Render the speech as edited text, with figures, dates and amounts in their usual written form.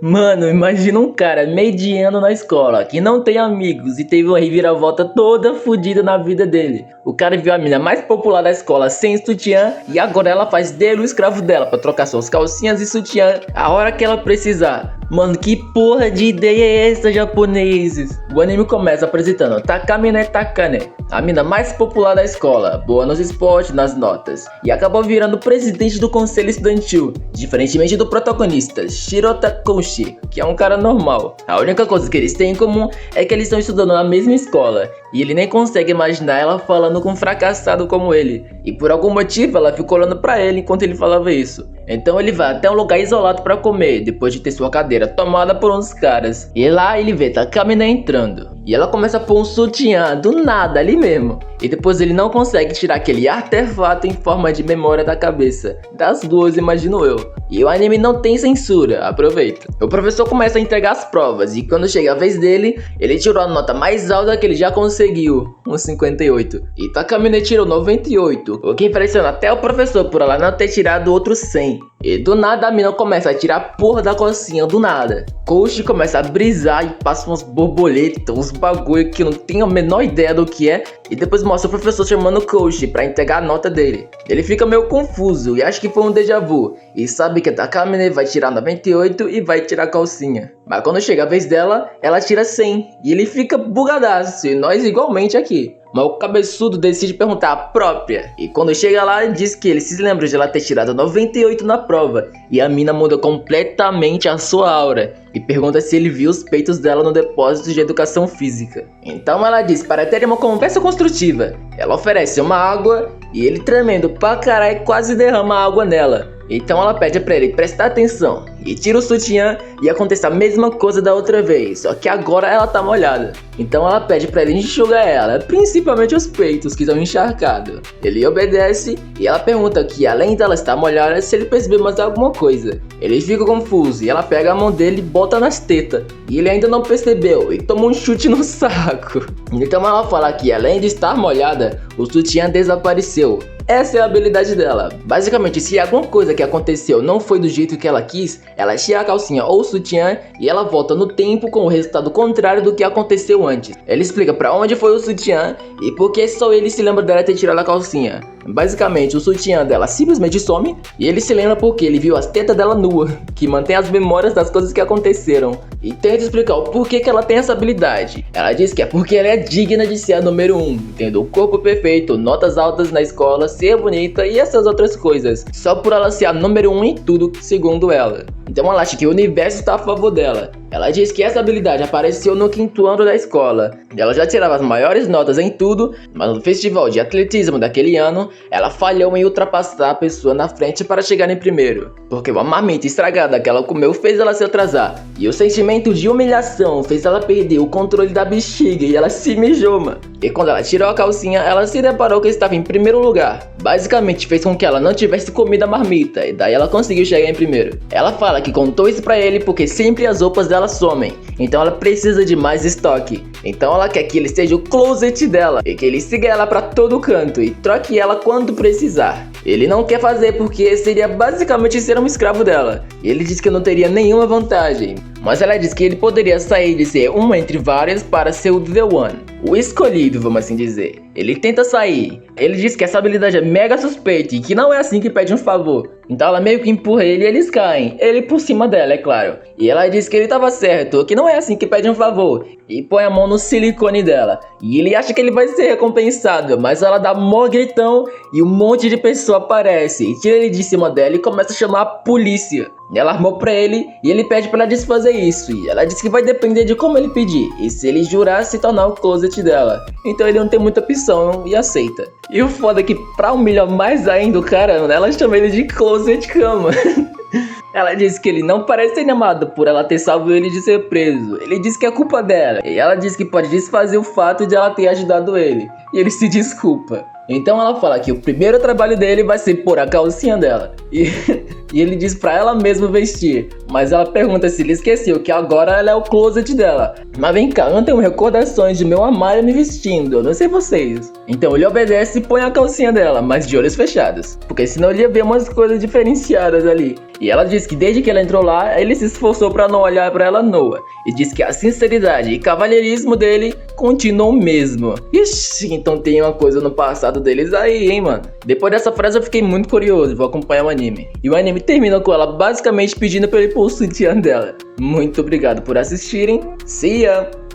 Mano, imagina um cara mediano na escola, que não tem amigos e teve uma reviravolta toda fodida na vida dele. O cara viu a mina mais popular da escola sem sutiã e agora ela faz dele o escravo dela pra trocar suas calcinhas e sutiã a hora que ela precisar. Mano, que porra de ideia é essa, japoneses? O anime começa apresentando Takamine Takane, a mina mais popular da escola, boa nos esportes, nas notas, e acabou virando presidente do conselho estudantil, diferentemente do protagonista, Shirota Koushi, que é um cara normal. A única coisa que eles têm em comum é que eles estão estudando na mesma escola, e ele nem consegue imaginar ela falando com um fracassado como ele, e por algum motivo ela ficou olhando pra ele enquanto ele falava isso. Então ele vai até um lugar isolado pra comer, depois de ter sua cadeira tomada por uns caras. E lá ele vê Takamine entrando. E ela começa a pôr um sutiã do nada ali mesmo. E depois ele não consegue tirar aquele artefato em forma de memória da cabeça. Das duas, imagino eu. E o anime não tem censura, aproveita. O professor começa a entregar as provas. E quando chega a vez dele, ele tirou a nota mais alta que ele já conseguiu, um 58. E Takamine tirou 98, o que impressiona até o professor por ela não ter tirado outro 100. E do nada a mina começa a tirar a porra da calcinha, do nada. Koushi começa a brisar e passa umas borboletas, uns bagulho que eu não tenho a menor ideia do que é. E depois mostra o professor chamando Koushi pra entregar a nota dele. Ele fica meio confuso e acha que foi um déjà vu. E sabe que a Takamine vai tirar 98 e vai tirar a calcinha. Mas quando chega a vez dela, ela tira 100. E ele fica bugadaço, e nós igualmente aqui. Mas o cabeçudo decide perguntar a própria. E quando chega lá, ele diz que ele se lembra de ela ter tirado 98 na prova. E a mina muda completamente a sua aura. E pergunta se ele viu os peitos dela no depósito de educação física. Então ela diz para ter uma conversa construtiva. Ela oferece uma água e ele, tremendo pra caralho, quase derrama a água nela. Então ela pede pra ele prestar atenção e tira o sutiã e acontece a mesma coisa da outra vez, só que agora ela tá molhada. Então ela pede pra ele enxugar ela, principalmente os peitos que estão encharcados. Ele obedece e ela pergunta que além dela estar molhada, se ele percebeu mais alguma coisa. Ele fica confuso e ela pega a mão dele e bota nas tetas. E ele ainda não percebeu e toma um chute no saco. Então ela fala que além de estar molhada, o sutiã desapareceu. Essa é a habilidade dela. Basicamente, se alguma coisa que aconteceu não foi do jeito que ela quis, ela tira a calcinha ou o sutiã e ela volta no tempo com o resultado contrário do que aconteceu antes. Ela explica pra onde foi o sutiã e por que só ele se lembra dela ter tirado a calcinha. Basicamente, o sutiã dela simplesmente some e ele se lembra porque ele viu as tetas dela nua, que mantém as memórias das coisas que aconteceram. E tenta explicar o porquê que ela tem essa habilidade. Ela diz que é porque ela é digna de ser a número 1, tendo o corpo perfeito, notas altas na escola, ser bonita e essas outras coisas, só por ela ser a número 1 em tudo, segundo ela. Então ela acha que o universo está a favor dela. Ela diz que essa habilidade apareceu no 5º ano da escola. Ela já tirava as maiores notas em tudo, mas no festival de atletismo daquele ano, ela falhou em ultrapassar a pessoa na frente para chegar em primeiro. Porque uma marmita estragada que ela comeu fez ela se atrasar. E o sentimento de humilhação fez ela perder o controle da bexiga e ela se mijou, mano. E quando ela tirou a calcinha, ela se deparou que estava em primeiro lugar. Basicamente fez com que ela não tivesse comido a marmita e daí ela conseguiu chegar em primeiro. Ela fala que contou isso pra ele porque sempre as roupas dela somem, então ela precisa de mais estoque. Então ela quer que ele seja o closet dela e que ele siga ela pra todo canto e troque ela quando precisar. Ele não quer fazer porque seria basicamente ser um escravo dela. E ele diz que não teria nenhuma vantagem. Mas ela diz que ele poderia sair de ser uma entre várias para ser o The One, o escolhido, vamos assim dizer. Ele tenta sair. Ele diz que essa habilidade é mega suspeita e que não é assim que pede um favor. Então ela meio que empurra ele e eles caem. Ele por cima dela, é claro. E ela diz que ele tava certo, que não é assim que pede um favor. E põe a mão no silicone dela. E ele acha que ele vai ser recompensado, mas ela dá mó gritão e um monte de pessoa aparece. E tira ele de cima dela e começa a chamar a polícia. Ela armou pra ele e ele pede pra ela desfazer isso. E ela diz que vai depender de como ele pedir e se ele jurar se tornar o closet dela. Então ele não tem muita opção e aceita. E o foda é que pra humilhar mais ainda o cara, ela chama ele de closet cama. Ela diz que ele não parece ser amado por ela ter salvo ele de ser preso. Ele diz que é culpa dela. E ela diz que pode desfazer o fato de ela ter ajudado ele. E ele se desculpa. Então ela fala que o primeiro trabalho dele vai ser pôr a calcinha dela. E ele diz pra ela mesma vestir. Mas ela pergunta se ele esqueceu que agora ela é o closet dela. Mas vem cá, eu não tenho recordações de meu armário me vestindo, eu não sei vocês. Então ele obedece e põe a calcinha dela, mas de olhos fechados. Porque senão ele ia ver umas coisas diferenciadas ali. E ela diz que desde que ela entrou lá, ele se esforçou pra não olhar pra ela nua. E diz que a sinceridade e cavalheirismo dele continuam o mesmo. Ixi, então tem uma coisa no passado deles aí, hein, mano. Depois dessa frase eu fiquei muito curioso, vou acompanhar o anime. E o anime termina com ela basicamente pedindo pra ele pôr o sutiã dela. Muito obrigado por assistirem. See ya!